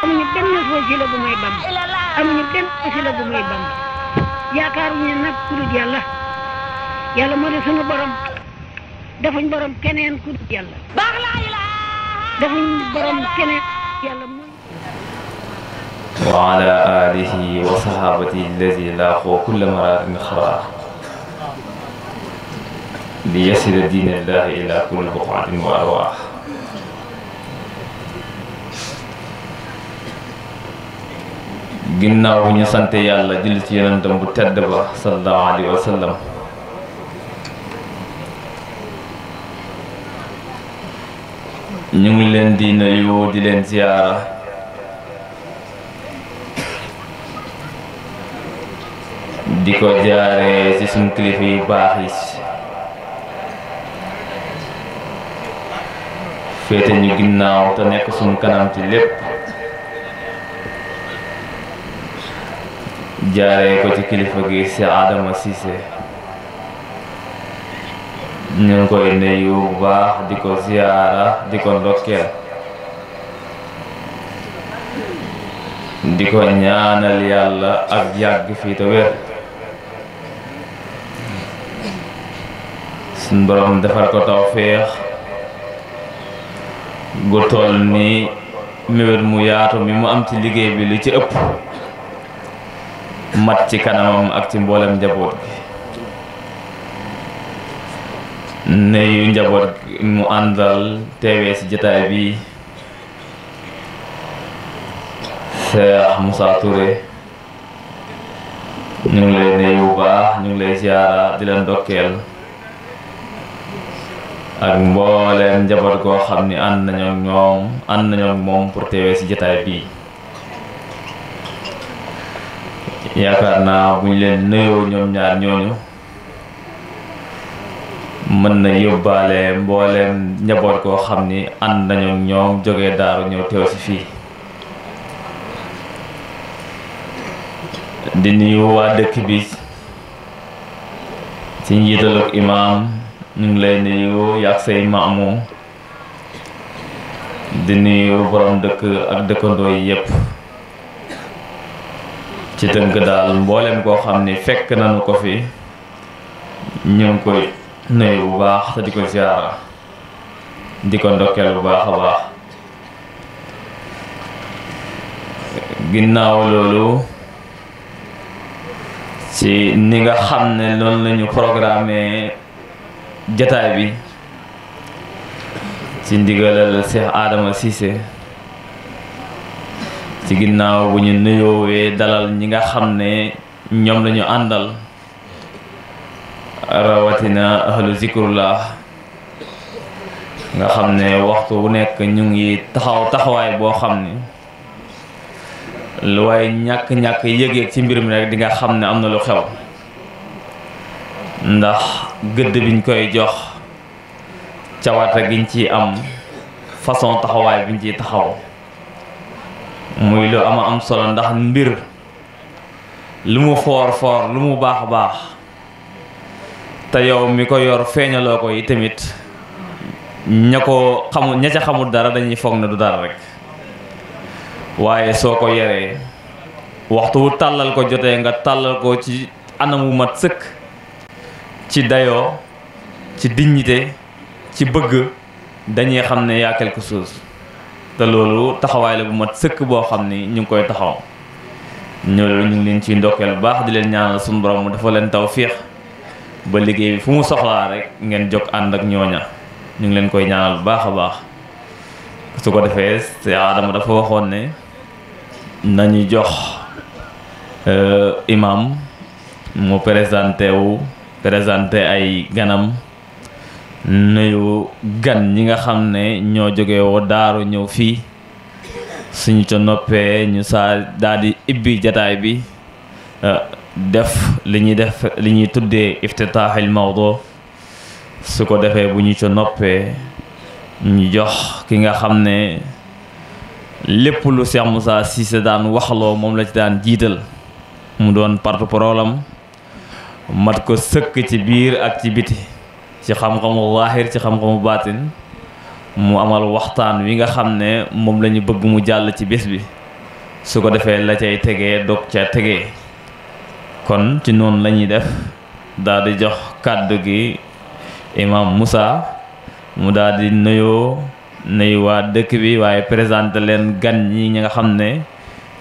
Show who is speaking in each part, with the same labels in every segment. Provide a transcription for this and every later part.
Speaker 1: amuñu benn wasila bu may Bamba amuñu benn wasila bu may Bamba yaakaaruñu nag ku dul yàlla yàlla moo di sunu borom defuñ borom keneen ku dul yàlla defuñ borom keneen yàlla mooy
Speaker 2: wa ala alihi wa sahabatihi allazi laqoo kulla maratin xara li yasila diinillahi ila kulli buqatin wa arwaax ginnaaw ñu sante yàlla julli ci yonentam bu tedd ba sallallahu alayhi wa sallam ñu ngi leen di nuyu di leen ziyaara di ko jaare ci suñu kilifa yu baax yi féete ñu ginnaaw te nekk suñu kanam ci lépp jaare ko ci kilifa gi ci Adama Cissé ñu ngi koy nuyu bu baax di ko ziyaara di ko ndokkeel di ko ñaanal yàlla ak yàgg fii te wér suñ borom defal ko tawféex gu toll ni mébét mu yaatu mi mu am ci liggéey bi lu ci ëpp mat ci kanamam ak ci mboolem njaboot gi nuyu njaboot gi mu àndal teewee ci jotaay bi Cheikh Moussa Touré ñu ngi lay nuyu bu baax ñu ngi lay ziyaara di leen ndokkeel ak mbooleem njaboot goo xam ni ànd nañoo ak moom pour teewee ci jotaay bii yaakaar naa bu ñu leen nuyoo ñoom ñaar ñooñu mën na yóbbaale mbooleem njaboot goo xam ni ànd nañoo ak ñoom jógee daaru ñëw teew ci fii di nuyu waa dëkk bi ci njiitalug imaam ñu ngi lay nuyu yàgg say maamum di nuyu borom dëkk ak dëkkandoo yi yépp ci tënk daal mboolem koo xam ni fekk nañu ko fi ñu ngi koy nuyu bu baax te di ko ziyaara di ko ndokkeel bu baax a baax ginnaaw loolu ci ni nga xam ne noonu lañu programmé jataay bi ci ndigalal Cheikh Adama Cissé ci ginnaaw bu ñu nuyoowee dalal ñi nga xam ne ñoom lañu àndal rawatina ahlu zikrullah nga xam ne waxtu bu nekk ñu ngi taxawaay boo xam ne lu waaye ñàkk yëg-yëg ci mbir mi rek di nga xam ne am na lu xew ndax gëdd biñ koy jox cawarte giñ ci am façon taxawaay biñ ciy taxaw muy lu am solo ndax mbir lu mu foor lu mu baax te yow mi ko yor feeñaloo ko yi tamit ña ca xamul dara dañuy foog ne du dara rek waaye soo ko yoree waxtu wu tàllal ko jotee nga tàllal ko ci anam wu mat sëkk ci dayoo ci dignité ci bëgg dañuy xam ne yaa quelque chose te loolu taxawaay la bu mat sëkk boo xam ni ñu ngi koy taxaw ñoolu ñu ngi leen ciy ndokkeel bu baax di leen ñaanal suñu borom mu dafa leen tawfiix ba liggéey bi fu mu soxlaa rek ngeen jóg ànd ak ñooña ñu ngi leen koy ñaanal bu baax a baax su ko defee Cheikh Adama dafa waxoon ne nañu jox imam mu présenté ay ganam nuyu gan ñi nga xam ne ñoo jóge woo daaru ñëw fii suñu ca noppee ñu saa daal di ibbi jataay bi def li ñuy tuddee iftitaaxil mawdu su ko defee bu ñu ca noppee ñu jox ki nga xam ne lépp lu Cheikh Moussa Cissé daan waxloo moom la ci daan jiital mu doon porte-parole am mat ko sëkk ci biir ak ci biti ci xam-xamu zaahir ci xam-xamu baatin mu amal waxtaan wi nga xam ne moom la ñu bëgg mu jàll ci bés bi su ko defee la cay tegee dog ca tegee kon ci noonu la ñuy def daal di jox kàddu gi imam Moussa mu daal di nuyu waa dëkk bi waaye présenté leen gan ñi nga xam ne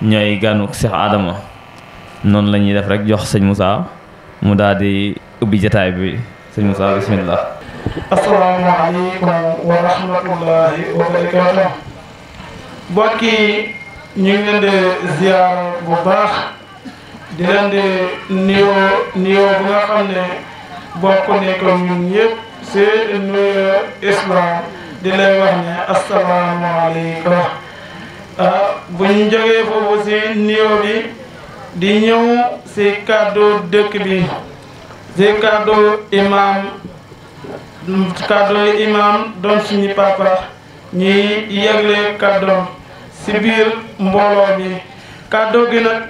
Speaker 2: ñooy ganu Cheikh Adama noonu la ñuy def rek jox sëñ Moussa mu daal di ubbi jataay bi sëñ Moussa bismillah.
Speaker 3: asalaamaaleykum wa rahmatullahi wa barakatuh. mbokk yi ñu ngi leen di ziar bu baax di leen di nuyoo bu nga xam ne bokk ne ko ñun ñëpp si nuyu islam di lay wax ne asalaamaaleykum. bu ñu jógee foofu si nuyoo bi di ñëw si kàddu dëkk bi si kàddu imam doon suñu papa ñuy yegle kàddoom si biir mbooloo bi kàddu gi nag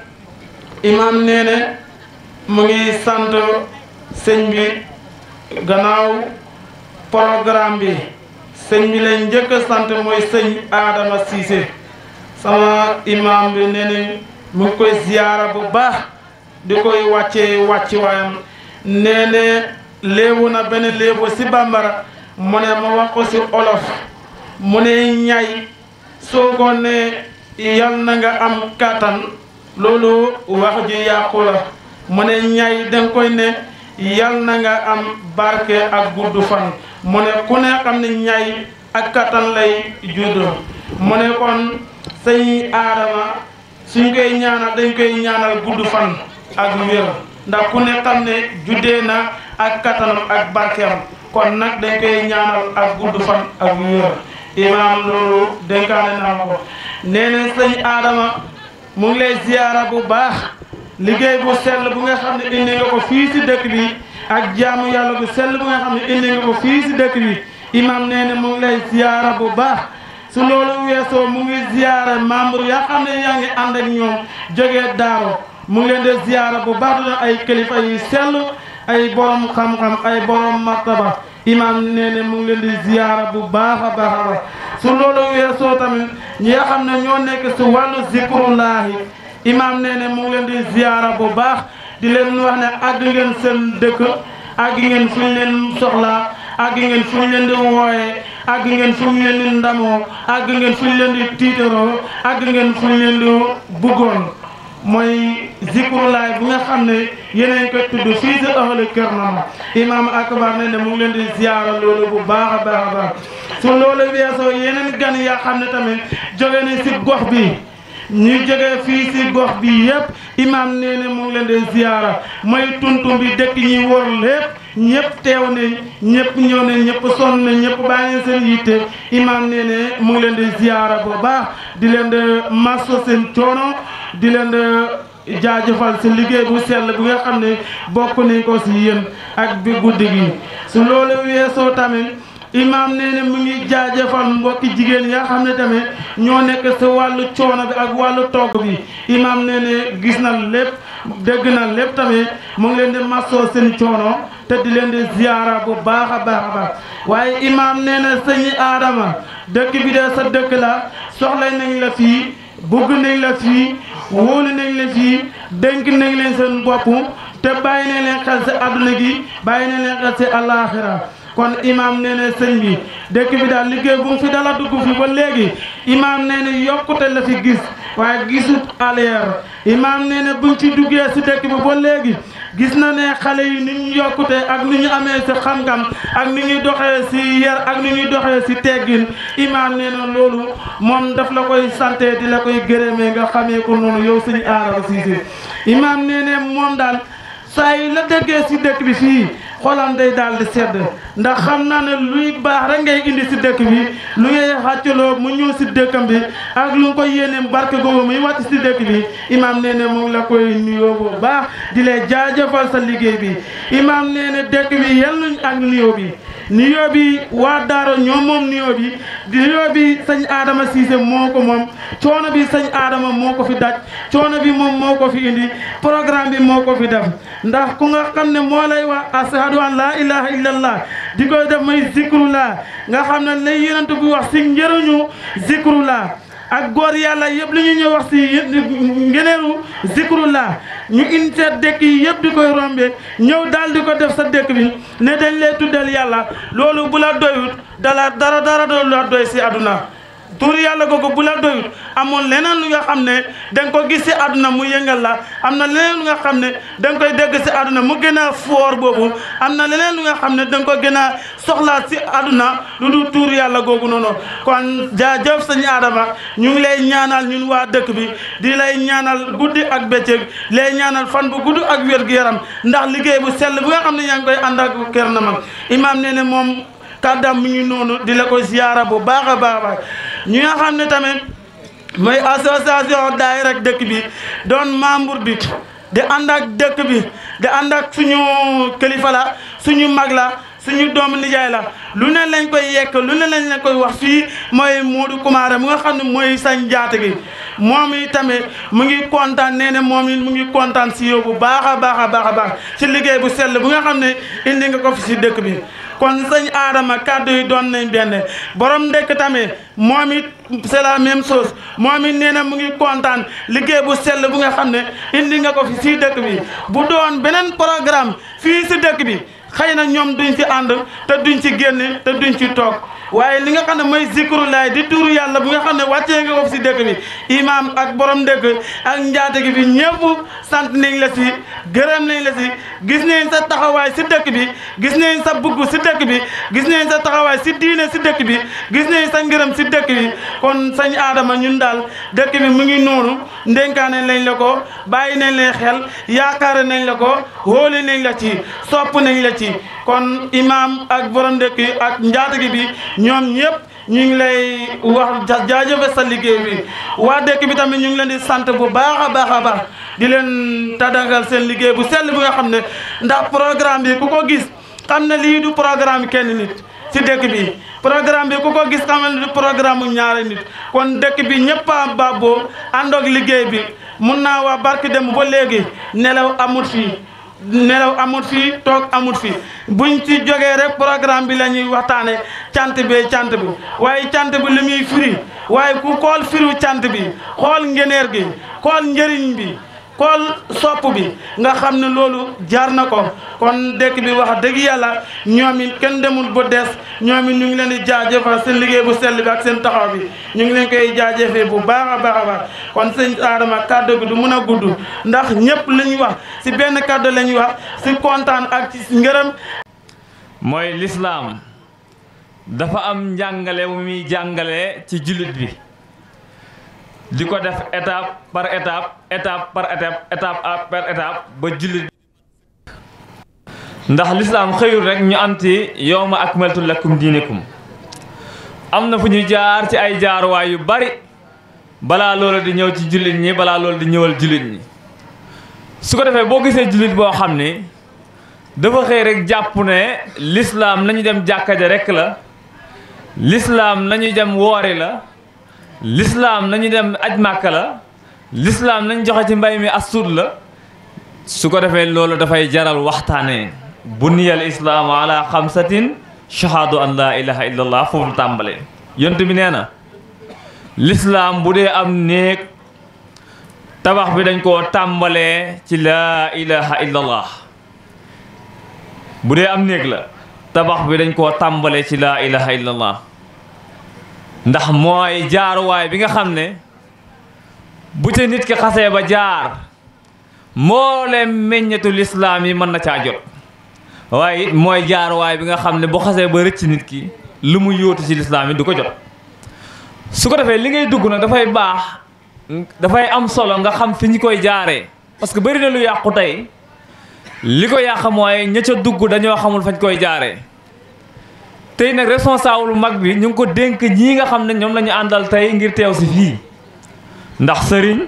Speaker 3: imam nee ne mu ngi sant sëñ bi gannaaw programme bi sëñ bi lañ njëkk a sant mooy sëñ Adama Cissé sama imam bi nee ne mu ngi koy ziyaara bu baax di koy wàcci waayam nee ne léewu na benn léebu si bambara mu ne ma wax ko si olof mu ne ñay soo ko ne yal na nga am kàttan loolu wax ji yàqu la mu ne ñay danga koy ne yal na nga am barke ak gudd fan mu ne ku ne xam ne ñay ak kàttan lay judd mu ne kon sëñ Adama suñ koy ñaanal dañ koy ñaanal gudd fan ak wér ndax ku ne xam ne juddee na ak kattanam ak barkeem kon nag dañ koy ñaanal ak gudd fan ak wér imaam loolu dénkaane naa ko nee na sëñ Adama mu ngi lay ziyaara bu baax liggéey bu sell bu nga xam ne indi nga ko fii si dëkk bi ak jaamu yàlla bu sell bu nga xam ne indi nga ko fii si dëkk bi imaam nee na mu ngi lay ziyaara bu baax su loolu weesoo mu ngi ziyaara membre yaa xam ne yaa ngi ànd ak ñoom jógee daaro mu ngi leen de ziyaara bu baax dina ay kilifa yi sell ay borom xam-xam ay borom martaba imaam nee ne mu ngi leen di ziyaara bu baax a baax a baax su loolu weesoo tamit ñi nga xam ne ñoo nekk si wàllu zikrullaahi imaam nee ne mu ngi leen di ziyaara bu baax di leen wax ne àgg ngeen seen dëkk àgg ngeen fu ñu leen soxlaa àgg ngeen fu ñu leen di wooyee àgg ngeen fu ñu leen di ndamoo àgg ngeen fu ñu leen di tiitaroo àgg ngeen fu ñu leen di bëggoon mooy zikrullaay bu nga xam ne yeneen ko tudd fii si ahlu Kër Nama imaam akbar ne mu ngi leen di ziyaara loolu bu baax a baax a baax su loolu weesoo yeneen gan yaa xam ne tamit jóge nañ si gox bi ñu jóge fii si gox bi yëpp imaam nee ne mu ngi leen di ziyaara mooy tuntum bi dëkk ñi wër lépp ñëpp teew nañ ñëpp ñëw nañ ñëpp sonn nañ ñëpp bàyyi seen yitte imaam nee ne mu ngi leen di ziyaara bu baax di leen di masso seen coono di leen di jaajëfal si liggéey bu sell bu nga xam ne bokk nañ ko si yéen ak bi guddi gi su loolu weesoo tamit imaam nee ne mu ngi jaajëfal mbokki jigéen yaa xam ne tamit ñoo nekk si wàllu coono bi ak wàllu togg bi imaam nee ne gis na lépp dégg na lépp tamit mu ngi leen di massoo seen coono te di leen di ziyaara bu baax a baax a baax waaye imaam nee na sëñ Adama dëkk bi de sa dëkk la soxla nañ la fii bëgg nañ la fii wóolu nañ la fii dénk nañ leen seen bopp te bàyyi nañ leen xel si àdduna gi bàyyi nañ leen xel si àllaaxira kon imaam nee na sëñ bi dëkk bi daal liggéey bu mu fi dala dugg fi ba léegi imaam nee na yokkute la fi gis waaye gisut aleer imaam nee na buñ ci duggee si dëkk bi ba léegi gis na ne xale yi ni ñu yokkute ak ni ñu amee si xam-xam ak ni ñuy doxee si yar ak ni ñuy doxee si teggin imaam nee na loolu moom daf la koy santé di la koy gërëmee nga xamee ko noonu yow sëñ Adama Cissé imaam nee na moom daal saa yi la déggee si dëkk bi fii xolam day daal di sedd ndax xam naa ne luy baax rek ngay indi si dëkk bi lu ngay xàccaloo mu ñëw si dëkkam bi ak lu nga koy yéeneem barke googu muy wàcc si dëkk bi imaam nee ne mu ngi la koy nuyoo bu baax di lay jaajëfal sa liggéey bi imaam nee ne dëkk bi yelluñ ak nuyoo bi waa Daaro ñoo moom nuyoo bi sëñ Adama Cissé moo ko moom coono bi sëñ Adama moo ko fi daj coono bi moom moo ko fi indi programme bi moo ko fi def ndax ku nga xam ne moo lay wax ashhadu an laa ilaha illallah di koy def may zikrullah nga xam ne lay yonent bi wax si njëriñu zikrullah ak góor yàlla yëpp li ñu ñëw wax si ngeneeru zikrullah ñu indi sa dëkk yi yëpp di koy rombe ñëw daal di ko def sa dëkk bi ne dañ lay tuddal yàlla loolu bu la doyut dara doon la doy si àdduna tuur yàlla googu bu la doyut amoon leneen lu nga xam ne da nga ko gis si àdduna mu yëngal la am na leneen lu nga xam ne da nga koy dégg si àdduna mu gën a foor boobu am na leneen lu nga xam ne da nga ko gën a soxlaat si àdduna lu dul tuur yàlla googu noonu kon jaajëf sëñ Adama ñu ngi lay ñaanal ñun waa dëkk bi di lay ñaanal guddi ak bëccëg lay ñaanal fan bu gudd ak wér gu yaram ndax liggéey bu sell bu nga xam ne yaa ngi koy ànd ak kër na mag imaam nee ne moom kàddam mi ngi noonu di la ko ziyaara bu baax a baax ñi nga xam ne tamit mooy association daayira rek dëkk bi doon membre bi di ànd ak dëkk bi di ànd ak suñu kilifa la suñu mag la suñu doomu nijaay la lu ne lañ koy yekk lu ne lañ koy wax fii mooy Modou Kumaare mu nga xam ne mooy sañ jaate gi moom i tamit mu ngi kontaan nee ne moom it mu ngi kontaan si yow bu baax a baax si liggéey bu sell bu nga xam ne indi nga ko fi si dëkk bi kon sëñ Adama kàddu yi doon nañ benn borom ndekk tamit moom it c'est la même chose moom it nee na mu ngi kontaan liggéey bu sell bu nga xam ne indi nga ko fi si dëkk bi bu doon beneen programme fii si dëkk bi xëy na ñoom duñ ci ànd te duñ ci génn te duñ ci toog waaye li nga xam ne mooy zikrulaay di tuuru yàlla bu nga xam ne wàccee nga ko si dëkk bi imaam ak borom dëkk ak njaate gi bi ñëpp sant nañ la si gërëm nañ la si gis nañ sa taxawaay si dëkk bi gis nañ sa bugg si dëkk bi gis nañ sa taxawaay si diine si dëkk bi gis nañ sa ngërëm si dëkk bi kon sëñ Adama ñun daal dëkk bi mu ngi noonu ndénkaane nañ la ko bàyyi nañ leen xel yaakaar nañ la ko hóoli nañ la ci sopp nañ la ci kon imaam ak borom dëkk ak njaate gi bi ñoom ñëpp ñu ngi lay wax jaajëfe sa liggéey bi waa dëkk bi tamit ñu ngi leen di sant bu baax a baax di leen tàggatal seen liggéey bu sell bi nga xam ne ndax programme bi ku ko gis xam ne lii du programme kenn nit si dëkk bi programme bi ku ko gis xam ne du programme mu ñaari nit kon dëkk bi ñëpp a baaboo àndoog liggéey bi mun naa wax barki dem ba léegi nelaw amut fii toog amut fii buñ ci jógee rek programme bi la ñuy waxtaane cant bi waaye cant bi li muy firi waaye ku xool firu cant bi xool ngeneer gi xool njëriñ bi xool sopp bi nga xam ne loolu jaar na ko kon dëkk bi wax dëgg yàlla ñoom it kenn demul ba des ñoom it ñu ngi leen di jaajëfal seen liggéey bu sell bi ak seen taxaw bi ñu ngi leen koy jaajëfee bu baax a baax kon sëñ Adama kàddu bi du mën a gudd ndax ñëpp la ñuy wax si benn kàddu la ñuy wax si kontaan ak ci ngërëm.
Speaker 2: mooy lislaam dafa am njàngale mu muy jàngale ci jullit bi di ko def étape par étape ba jullit ndax lislaam xëyul rek ñu am ci yawma akmaltu lakum diinakum am na fu ñu jaar ci ay jaaruwaay yu bari balaa loolu di ñëw ci jullit ñi balaa loolu di ñëwal jullit ñi su ko defee boo gisee jullit boo xam ni dafa xëy rek jàpp ne lislaam nañu dem jàkka ja rek la lislaam nañu dem woori la lislaam nañu dem aj màkka la lislaam nañu joxe ci mbay mi astud la su ko defee loolu dafay jaral waxtaanee buniyal islaamu ala xamsatin shahadu an laa ilaha illallah foofu la tàmbalee yonent bi nee na lislaam bu dee am néeg tabax bi dañ koo tàmbalee ci laa ilaha illallah bu dee am néeg la tabax bi dañ koo tàmbalee ci laa ilaha illallah ndax mooy jaaruwaay bi nga xam ne bu ca nit ki xasee ba jaar mboolem meññetu lislaam yi mën na caa jot waaye it mooy jaaruwaay bi nga xam ne bu xasee ba rëcc nit ki lu mu yóotu ci lislaam yi du ko jot su ko defee li ngay dugg nag dafay baax dafay am solo nga xam fi ñu koy jaaree parce que bari na lu yàqu tey li ko yàq mooy ña ca dugg dañoo xamul fañ koy jaaree tey nag responsable mag bi ñu ngi ko dénk ñii nga xam ne ñoom la ñu àndal tey ngir teew si fii ndax sëriñ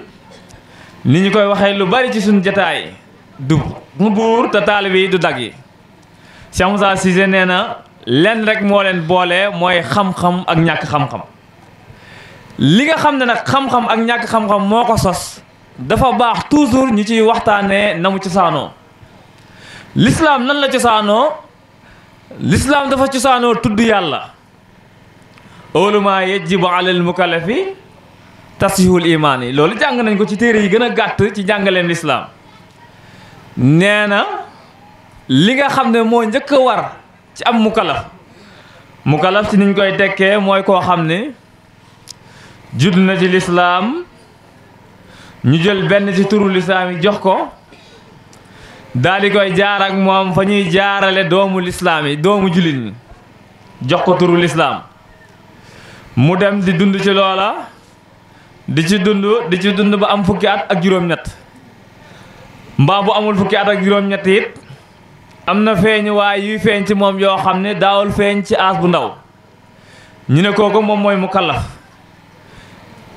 Speaker 2: ni ñu koy waxee lu bari ci suñu jataay du mu buur te taalibe yi du dag yi Cheikh Moussa Cissé nee na lenn rek moo leen boole mooy xam-xam ak ñàkk xam-xam li nga xam ne nag xam-xam ak ñàkk xam-xam moo ko sos dafa baax toujours ñu ciy waxtaanee na mu cosaanoo l'islam nan la cosaanoo l'islam dafa cosaanoo tudd yàlla awwalu maa yajibu alal mukallafi tasihul imaan yi loolu jàng nañ ko ci téere yi gën a gàtt ci jàngaleem lislaam nee na li nga xam ne moo njëkk a war ci am mukalaf ci niñ koy tekkee mooy koo xam ne judd na ci lislaam ñu jël benn ci turu lislaam yi jox ko daal di koy jaar ak moom fa ñuy jaarale doomu lislaam yi doomu jullit ñi jox ko turu lislaam mu dem di dund ci loola di ci dund ba am fukki at ak juróom-ñett mbaa bu amul fukki at ak juróom-ñett it am na feeñ waaye yuy feeñ ci moom yoo xam ne daawul feeñ ci aas bu ndaw ñu ne kooku moom mooy mukallaf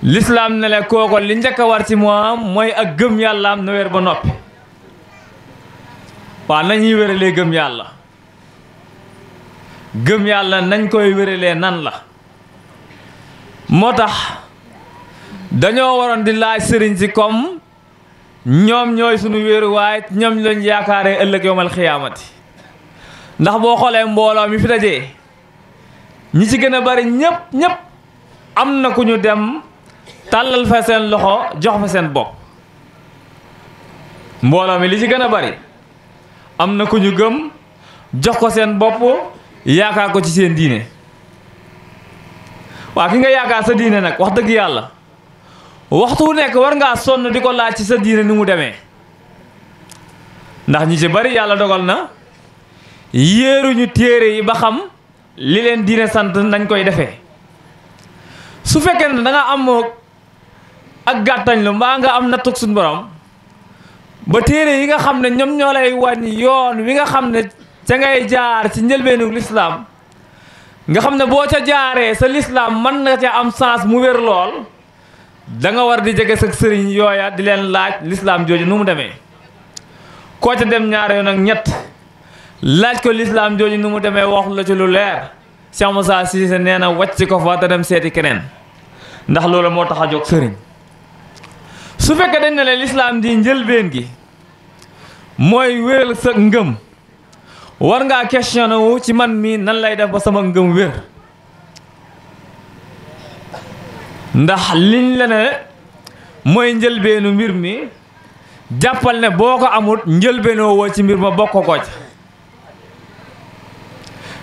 Speaker 2: lislaam ne le kooko li njëkk a war ci moom mooy ak gëm yàllaam na wér ba noppi waaw nañuy wéralee gëm yàlla nañ koy wéralee nan la moo tax dañoo waroon di laaj sëriñ si comme ñoom ñooy sunu wéeruwaay ñoom lañ yaakaaree ëllëg yowmal xiyaamati ndax boo xoolee mbooloo mi fi dajee ñi ci gën a bari ñëpp am na ku ñu dem tàllal fa seen loxo jox fa seen bopp mbooloo mi li ci gën a bari am na ku ñu gëm jox ko seen bopp yaakaar ko ci seen diine waa ki nga yaakaar sa diine nag wax dëgg yàlla waxtu wu nekk war ngaa sonn di ko laaj ci sa diine ni mu demee ndax ñi ci bari yàlla dogal na yéeruñu téere yi ba xam li leen diine sant nañ koy defee su fekkee ne da nga am ak gàttañ lu mbaa nga am nattug suñu borom ba téere yi nga xam ne ñoom ñoo lay wàññi yoon wi nga xam ne ca ngay jaar ci njëlbeenu lislaam nga xam ne boo ca jaaree sa lislaam mën na ca am sens mu wér lool da nga war di jege sa sëriñ yooya di leen laaj lislaam jooju nu mu demee koo ca dem ñaar yoon ak ñett laaj ko lislaam jooju nu mu demee waxu la ci lu leer Cheikh Moussa Cissé nee na wàcc ko fa te dem seeti keneen ndax loolu moo tax a jóg sëriñ su fekkee dañ ne la lislaam di njëlbeen gi mooy wéral sa ngëm war ngaa questionné wu ci man mii nan lay def ba sama ngëm wér ndax liñ la ne mooy njëlbeenu mbir mi jàppal ne boo ko amul njëlbeenoo woo ci mbir ma bokk ko ca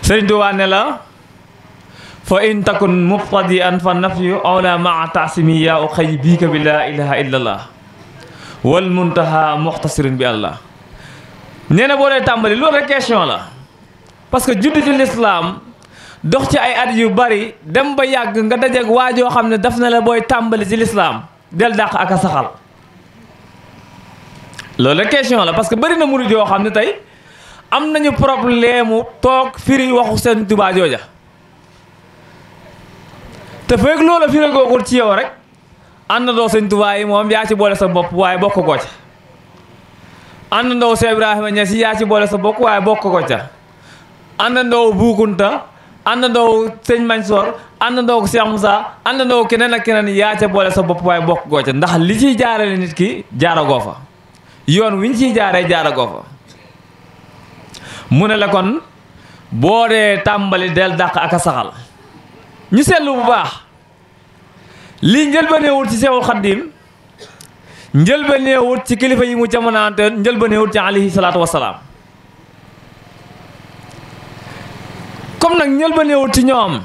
Speaker 2: Sëriñ Tuubaa ne la fa in takun mubtadi'an fa nafyu awla maa taasimi yaa u xëy biika bi laa ilaha illa allah wal muntaha muxtasirin bi allah nee na boo dee tàmbali loolu rek question la parce que judd ci lislaam dox ci ay at yu bari dem ba yàgg nga dajeek waajoo xam ne daf na la booy tàmbali ci lislaam del dàq ak a saxal loolu rek question la parce que bari na murid yoo xam ne tey am nañu problème mu toog firi waxu Sëriñ Tuubaa jooja te fekk loola firi googul ci yow rek àndandoo Sëriñ Tuubaa yi moom yaa ci boole sa bopp waaye bokk ko ca àndandoo Cheikh Ibrahima Niass yaa ci boole sa bopp waaye bokk ko ca àndandoo Buukunta àndandoo Sëñ Mansoor àndandoo Cheikh Moussa àndandoo keneen ak keneen yaa ca boole sa bopp waaye bokk ko ca ndax li ciy jaarale nit ki jaaragoo fa yoon wi ñu ciy jaaree jaaragoo fa mu ne la kon boo dee tàmbali del dàq ak a saxal ñu seetlu bu baax lii njëlbaneewut ci Seexul Xaddiim njëlbaneewut ci kilifa yi mu jamonaante njëlbaneewut ci alayhi salaatu wasalaam comme nag njëlbaneewut ci ñoom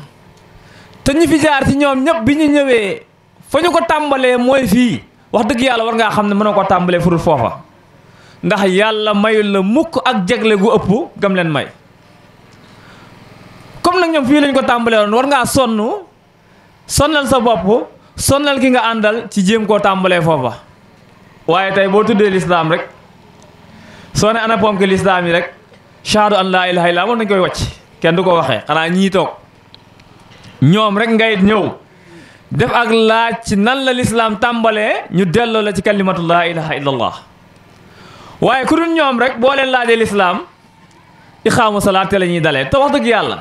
Speaker 2: te ñu fi jaar ci ñoom ñëpp bi ñu ñëwee fa ñu ko tàmbalee mooy fii wax dëgg yàlla war ngaa xam ne mën na ko tàmbalee furul foofa ndax yàlla mayul la mukk ak jagle gu ëpp gam leen may comme nag ñoom fii lañ ko tàmbalee woon war ngaa sonnal sa bopp sonnal ki nga àndal ci jéem koo tàmbalee foofa waaye tey boo tuddee lislaam rek soo ne ana ponk lislaam yi rek shahadu an laa ilaaha illallaah moom nañ koy wàcc kenn du ko waxee xanaa ñii toog ñoom rek ngay ñëw def ak laaj ci nan la lislaam tàmbalee ñu delloo la ci kalimatu laa ilaaha illallaah waaye ku dul ñoom rek boo leen laajee lislaam ixaamu salaat te la ñuy dalee te wax dëgg yàlla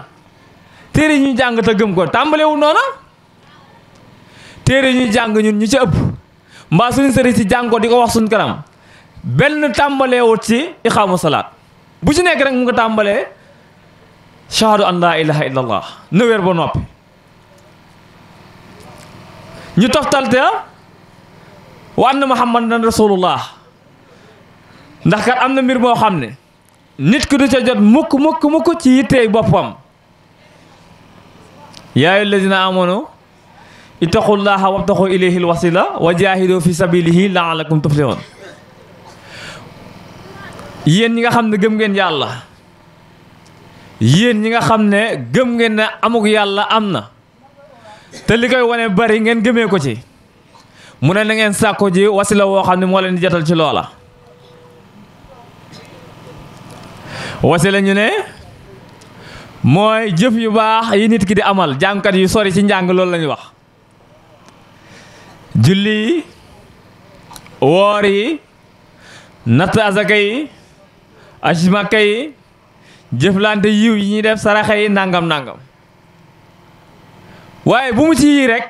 Speaker 2: téere yi ñuy jàng te gëm ko tàmbalewul noona téere yi ñuy jàng ñun ñu ci ëpp mbaa suñu sëriñ si jàng ko di ko wax suñu kanam benn tàmbalewut ci ixaamu salaat bu ci nekk rek mu nga tàmbalee shahadu an laa ilaha illallah na wér ba noppi ñu toftal te wa anna muhammadan rasulullah ndax kat am na mbir moo xam ne nit ki du ca jot mukk ci yitteey boppam yaa ayyuhal lazina amanu ittaqullaha wabtaxu ilayhi alwasila wa jahidu fi sabilihi la'allakum tuflihun yéen ñi nga xam ne gëm ngeen yàlla yéen ñi nga xam ne gëm ngeen ne amuk yàlla am na te li koy wane bari ngeen gëmee ko ci mu ne na ngeen sàkko ji wasila woo xam ne moo leen di jotal ci loola wasila ñu ne mooy jëf yu baax yi nit ki di amal jàngkat yu sori ci njàng loolu la ñuy wax julli yi woor yi natt azaka yi aj Makka yi jëflante yiw yi ñuy def saraxe yi nangam waaye bu mu ci yii rek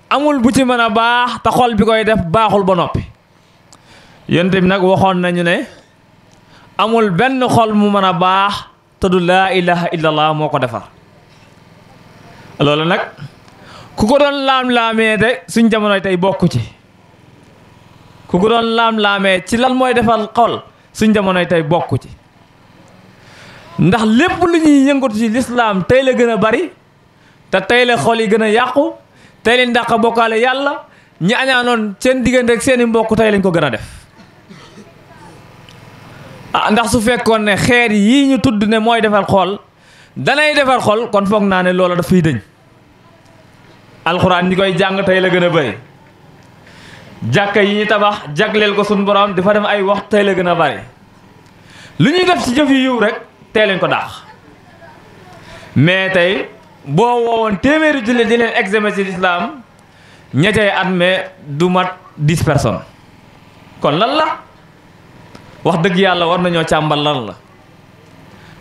Speaker 2: amul bu ci mën a baax te xol bi koy def baaxul ba noppi yonent bi nag waxoon nañu ne amul benn xol mu mën a baax te du laa ilaha illallah moo ko defar loolu nag ku ko doon laam-laamee de suñ jamonoy tey bokku ci ku ko doon laam-laamee ci lan mooy defal xol suñ jamonoy tey bokku ci ndax lépp lu ñuy yëngatu ci lislaam tey la gën a bari te tey la xol yi gën a yàqu tey leen dàq bokkaale yàlla ñi añaanoon seen diggante ak seeni mbokk tey lañ ko gën a def ndax su fekkoon ne xeer yii ñu tudd ne mooy defar xol danay defar xol kon foog naa ne loola daf fiy dëñ alxuraan ñi koy jàng tey la gën a bari jàkka yi ñu tabax jagleel ko suñ borom di fa def ay wax tey la gën a bari lu ñuy def ci jëf yu yiw rek tey lañ ko daax mais tey boo woowoon téeméeri jullit di leen examen ci lislaam ña cay admet du mat 10 personnes kon lan la wax dëgg yàlla war nañoo càmbal lan la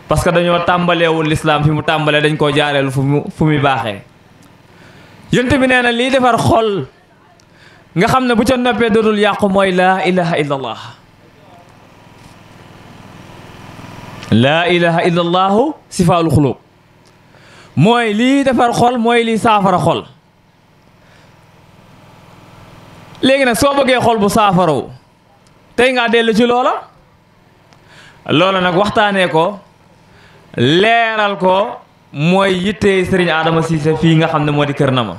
Speaker 2: parce que dañoo tàmbaleewul lislaam fi mu tàmbalee dañ koo jaareelu fu muy baaxee yonent bi nee na liy defar xol nga xam ne bu ca noppee dootul yàqu mooy laa ilaha illallah laa ilaha illallahu sifaaul xulub mooy lii defar xol mooy lii saafara xol léegi nag soo bëggee xol bu saafaraw tey ngaa dellu ci loola nag waxtaanee ko leeral ko mooy yittee Serigne Adama Cissé fii nga xam ne moo di Kër Nama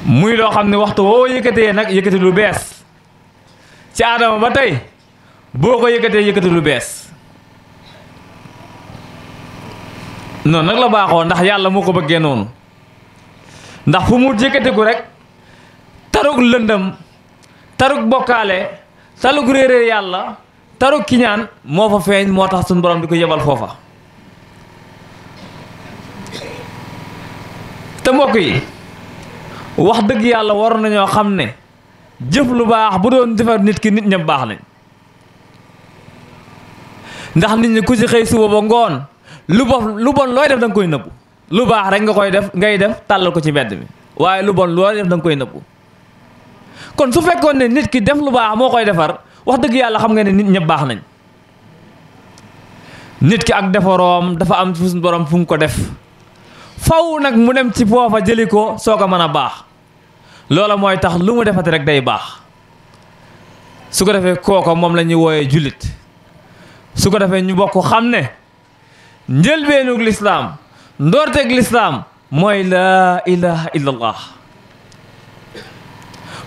Speaker 2: muy loo xam ne waxtu woo yëkkatee nag yëkkati lu bees ci Adama ba tey boo ko yëkkatee yëkkati lu bees noonu nag la baaxoo ndax yàlla moo ko bëggee noonu ndax fu mu yëkkatiku rek tarug lëndëm tarug bokkaale tarug réeréer yàlla tarug kiñaan moo fa feeñ moo tax suñu borom di ko yebal foofa te mbokk yi wax dëgg yàlla war nañoo xam ne jëf lu baax bu doon defar nit ki nit ña baax nañ ndax nit ñi ku ci xëy suba ba ngoon lu bon looy def da nga koy nëbbu lu baax rek nga koy def ngay def tàllal ko ci mbedd mi waaye lu bon looy def da nga koy nëbbu kon su fekkoon ne nit ki def lu baax moo koy defar wax dëgg yàlla xam nga ne nit ñëpp baax nañ nit ki ak defaroom dafa am suñu borom fu mu ko def faw nag mu dem ci foofa jëli ko soo ko mën a baax loola mooy tax lu mu defati rek day baax su ko defee kooko moom la ñuy wooyee jullit su ko defee ñu bokk xam ne njëlbeenug lislaam ndoorteeg lislaam mooy laa ilaha illallah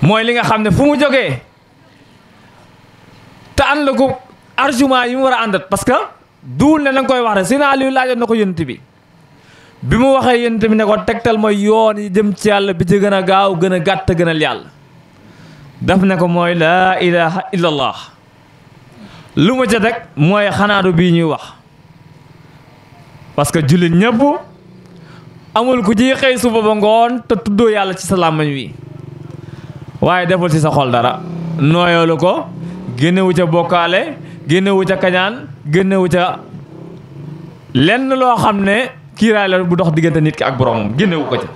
Speaker 2: mooy li nga xam ne fu mu jógee te ànd la ko argument yi mu war a àndat parce que duul ne na nga koy wax rek Seydina Aliou laajoon na ko yonent bi mu waxee yonent bi ne ko tegtal mooy yoon yi jëm ci yàlla bi ci gën a gaaw gën a gàtt gënal yàlla daf ne ko mooy laa ilaha illallah lu ma ca teg mooy xanaatu bii ñuy wax parce que jullit ñëpp amul ku ci xëy suba ba ngoon te tuddoo yàlla ci sa làmmañ wi waaye deful ci sa xol dara nooyoolu ko génnewu ca bokkaale génnewu ca kañaan génnewu ca lenn loo xam ne kiiraay la bu dox diggante nit ki ak boromam génnewu ko ca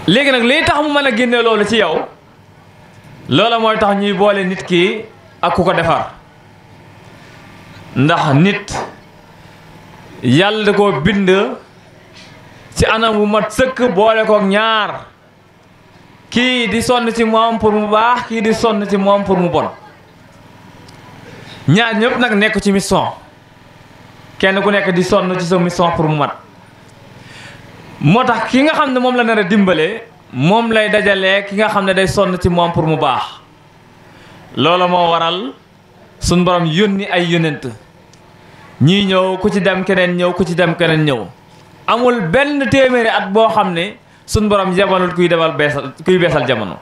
Speaker 2: léegi nag liy tax mu mën a génne loolu ci yow loola mooy tax ñuy boole nit ki ak ku ko defar ndax nit yàlla da koo bind ci anam bu mat sëkk boole kook ñaar kii di sonn ci moom pour mu baax kii di sonn ci moom pour mu bon ñaar ñëpp nag nekk ci mission kenn ku nekk di sonn ci sa mission pour mu mat moo tax ki nga xam ne moom la nar a dimbale moom lay dajalee ki nga xam ne day sonn ci moom pour mu baax loolu moo waral suñ borom yónni ay yónent ñii ñëw ku ci dem keneen ñëw ku ci dem keneen ñëw amul benn téeméeri at boo xam ne suñ borom yebalul kuy beesal jamono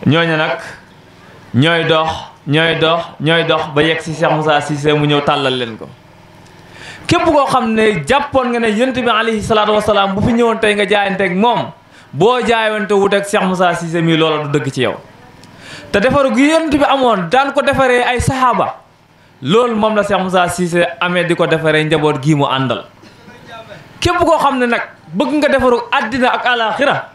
Speaker 2: ñooñu nag ñooy dox ba yegg si Cheikh Moussa Cissé mu ñëw tàllal leen ko képp koo xam ne jàppoon nga ne yonent bi alayhi salaatu wasalaam bu fi ñëwoon tey nga jaayanteeg moom boo jaayante wut ak Cheikh Moussa Cissé mii loola du dëgg ci yow te defaru gi yonent bi amoon daan ko defaree ay saxaaba loolu moom la Cheikh Moussa Cissé amee di ko defaree njaboot gii mu àndal képp koo xam ne nag bëgg nga defaru àddina ak alaaxira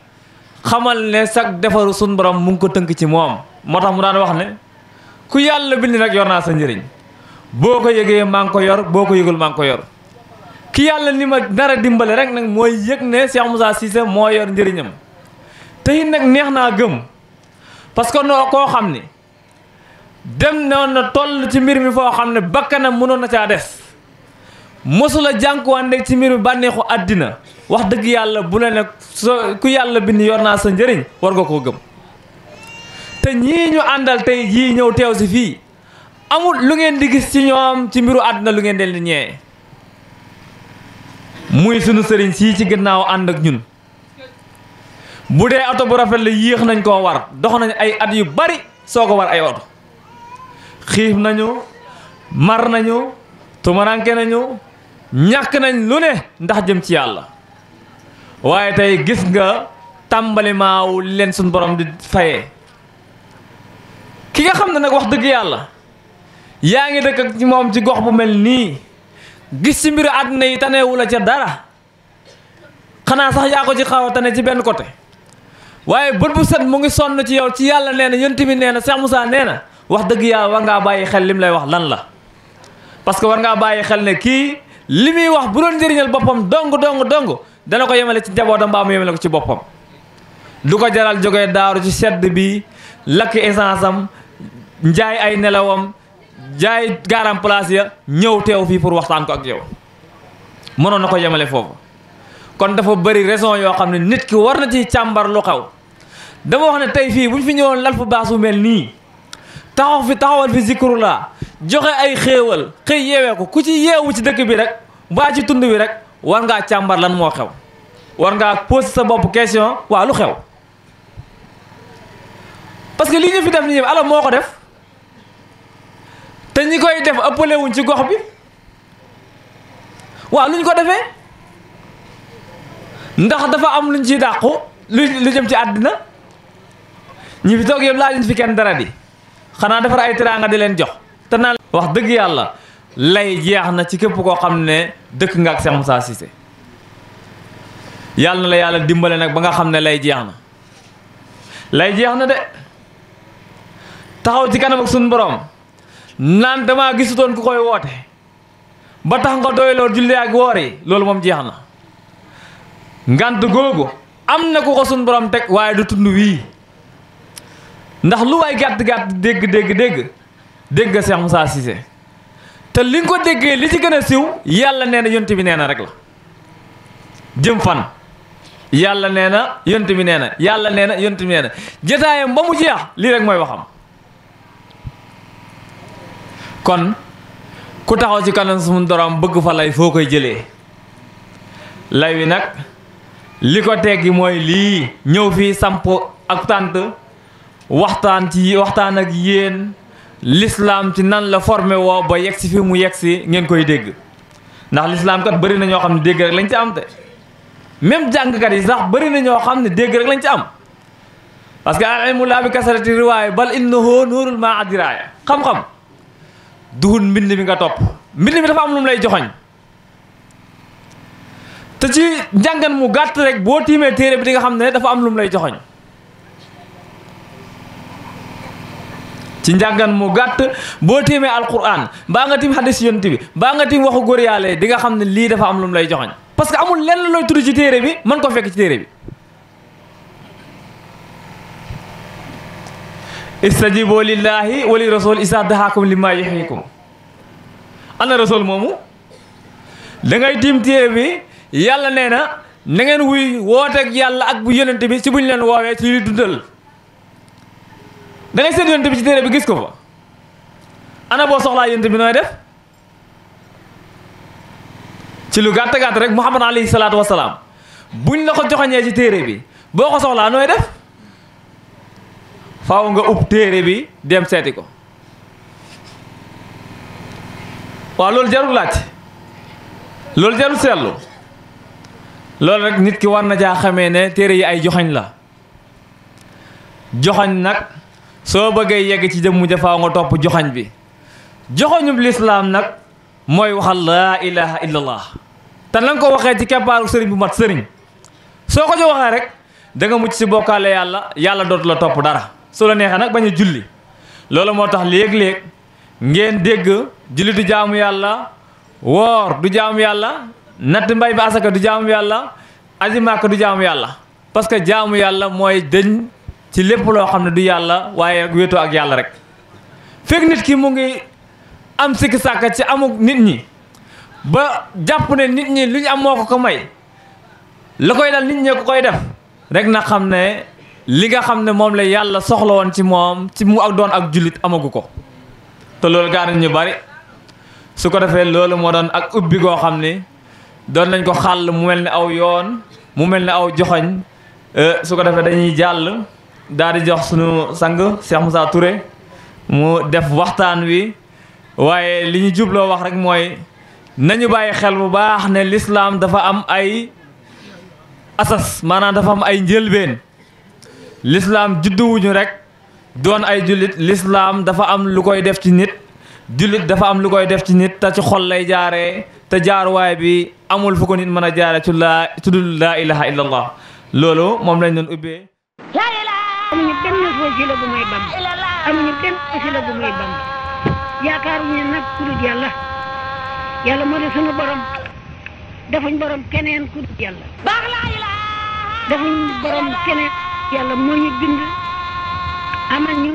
Speaker 2: xamal ne sag defaru sun borom mu ngi ko tënk ci moom moo tax mu daan wax ne ku yàlla bind nag yor naa sa njëriñ boo ko yëgee maa ngi ko yor boo ko yëgul maa ngi ko yor ki yàlla ni ma dara dimbale rek nag mooy yëg ne Cheikh Moussa Cissé moo yor njëriñam te it nag neex naa gëm parce que noo koo xam ni dem noon na toll ci mbir mi foo xam ne bakkanam mënoon na caa des mosula jànkuwante ci mbir mi bànneexu àddina wax dëgg yàlla bu la ne ku yàlla bind yor naa sa njëriñ war nga koo gëm te ñii ñu àndal tey jii ñëw teew si fii amul lu ngeen di gis ci ñoom ci mbiru àddina lu ngeen del di ñee muy sunu sëriñ sii ci gannaaw ànd ak ñun bu dee oto bu rafet la yéex nañ koo war dox nañ ay at yu bari soo ko war ay oto xiif nañu mar nañu tumaranke nañu ñàkk nañ lu ne ndax jëm ci yàlla waaye tey gis nga tàmbali maaw leen suñ borom di fayee ki nga xam ne nag wax dëgg yàlla yaa ngi dëkk ak moom ci gox bu mel nii gis ci mbiru àdduna yi tanewu la ca dara xanaa sax yaa ko ci xaw a tane ci benn côté waaye bët bu set mu ngi sonn ci yow ci yàlla nee na yonent bi nee na Cheikh Moussa nee na wax dëgg yàlla war ngaa bàyyi xel lim lay wax lan la parce que war ngaa bàyyi xel ne kii li muy wax bu doon njëriñal boppam dong dana ko yemale ci njabootam mbaa mu yemale ko ci boppam du ko jaral jógee daaru ci sedd bi lakk essence am njaay ay nelawam jaay garam place ya ñëw teew fii pour waxtaan ko ak yow mënoon na ko yemale foofu kon dafa bëri raison yoo xam ne nit ki war na ci càmbar lu xew dama wax ne tey fii bu ñu fi ñëwoon lal fu baas bu mel nii taxawal fi zikrullah joxe ay xéewal xëy yeewee ko ku ci yeewu ci dëkk bi rek mbaa ci tund bi rek war ngaa càmbar lan moo xew war ngaa poser sa bopp question waa lu xew parce que li ñu fi def nii ala moo ko def te ñi koy def ëppale wuñ ci gox bi waaw luñ ko defee ndax dafa am luñ ciy dàqu lu jëm ci àddina ñi fi toog yëpp laajuñ fi kenn dara di xanaa defar ay teraanga di leen jox te naan wax dëgg yàlla lay jeex na ci képp koo xam ne dëkk nga ak Cheikh Moussa Cissé yàlla na la yàlla dimbale nag ba nga xam ne lay jeex na de taxaw ci kanam ak suñu borom naan damaa gisutoon ku koy woote ba tax nga doyloo julli ak woor yi loolu moom jeex na ngant googu am na ku ko suñu borom teg waaye du tund wii ndax lu waay gàtt dégg nga Cheikh Moussa Cissé te li nga ko déggee li ci gën a siw yàlla nee na yonent bi nee na rek la jëm fan yàlla nee na yonent bi nee na yàlla nee na yonent bi nee na jotaayam ba mu jeex lii rek mooy waxam kon ku taxaw ci kanam suñu borom bëgg fa lay foo koy jëlee lay wi nag li ko teggi mooy lii ñëw fii samp ak tànt waxtaan ak yéen l'islam ci nan la formé woo ba yegsi fi mu yegsi ngeen koy dégg ndax l'islam kat bëri na ñoo xam ne dégg rek lañ ci am te même jàngkat yi sax bëri na ñoo xam ne dégg rek lañ ci am parce que al ilmu laa bi kasarati riwaaya bal innahu nuurul maa adiraaya xam-xam duhul mbind mi nga topp mbind mi dafa am lu mu lay joxoñ te ci njàngan mu gàtt rek boo tiimee téere bi di nga xam ne dafa am lu mu lay joxoñ ci njàngan mu gàtt boo tiimee alquran mbaa nga tiim hadis yonent bi mbaa nga tiim waxu góor yàlla di nga xam ne lii dafa am lu mu lay joxoñ parce que amul lenn looy tudd ci téere bi mën ko fekk ci téere bi. istajibu lillahi wa li rasul isa dahakum lima yuhyikum. ana rasul moomu da ngay tiim téere bi yàlla nee na na ngeen wuy wooteeg yàlla ak bu yonent bi ci buñ leen woowee ci li dundal. da ngay seet yonent bi ci téere bi gis ko fa. ana boo soxlaa yonent bi nooy def ci lu gàtt gàtt rek Muhammad alayhi salaatu wasalaam buñ la ko joxoñee ci téere bi boo ko soxlaa nooy def faaw nga ub téere bi dem seeti ko. waaw loolu jarul laaj loolu jarul seetlu loolu rek nit ki war na caa xamee ne téere yi ay joxoñ la. joxoñ nag soo bëggee yegg ci jëmm ja faaw nga topp joxoñ bi. joxoñub lislaam nag mooy waxal laa ilaha illallah te na nga ko waxee ci keppaaru sëriñ bu mat sëriñ soo ko ci waxee rek da nga mucc ci bokkaale yàlla yàlla dootu la topp dara su la neexee nag bañ a julli. loolu moo tax léeg-léeg ngeen dégg julli du jaamu yàlla woor du jaamu yàlla natt mbay ba asaka du jaamu yàlla aji màkk du jaamu yàlla parce que jaamu yàlla mooy dëñ ci lépp loo xam ne du yàlla waaye wéetoo ak yàlla rek. fekk nit ki mu ngi am sikki sàkka ci amuk nit ñi ba jàpp ne nit ñi lu ñu am moo ko may la koy dal nit ñi ko koy def rek na xam ne li nga xam ne moom la yàlla soxla woon ci moom ci mu ak doon ak jullit amagu ko te loolu gaar ñu bari su ko defee loolu moo doon ak ubbi goo xam ni doon nañ ko xàll mu mel ni aw yoon mu mel ni aw joxoñ su ko defee dañuy jàll daal di jox sunu sang Cheikh Moussa Touré mu def waxtaan wi waaye li ñu jubloo wax rek mooy nañu bàyyi xel bu baax ne lislaam dafa am ay asas maanaam dafa am ay njëlbeen lislaam judduwuñu rek doon ay jullit lislaam dafa am lu koy def ci nit jullit dafa am lu koy def ci nit te ci xol lay jaaree te jaaruwaay bi amul fu ko nit mën a jaare ci laa tuddul laa ilaha illallah loolu moom lañ doon ubbee.
Speaker 1: amuñu benn wasila bu may bam amuñu benn wasila bu may bam yaakaaruñu nag ku dul yàlla yàlla moo di sunu borom defuñ borom keneen ku dul yàlla defuñ borom keneen yàlla moo ñu bind amal ñu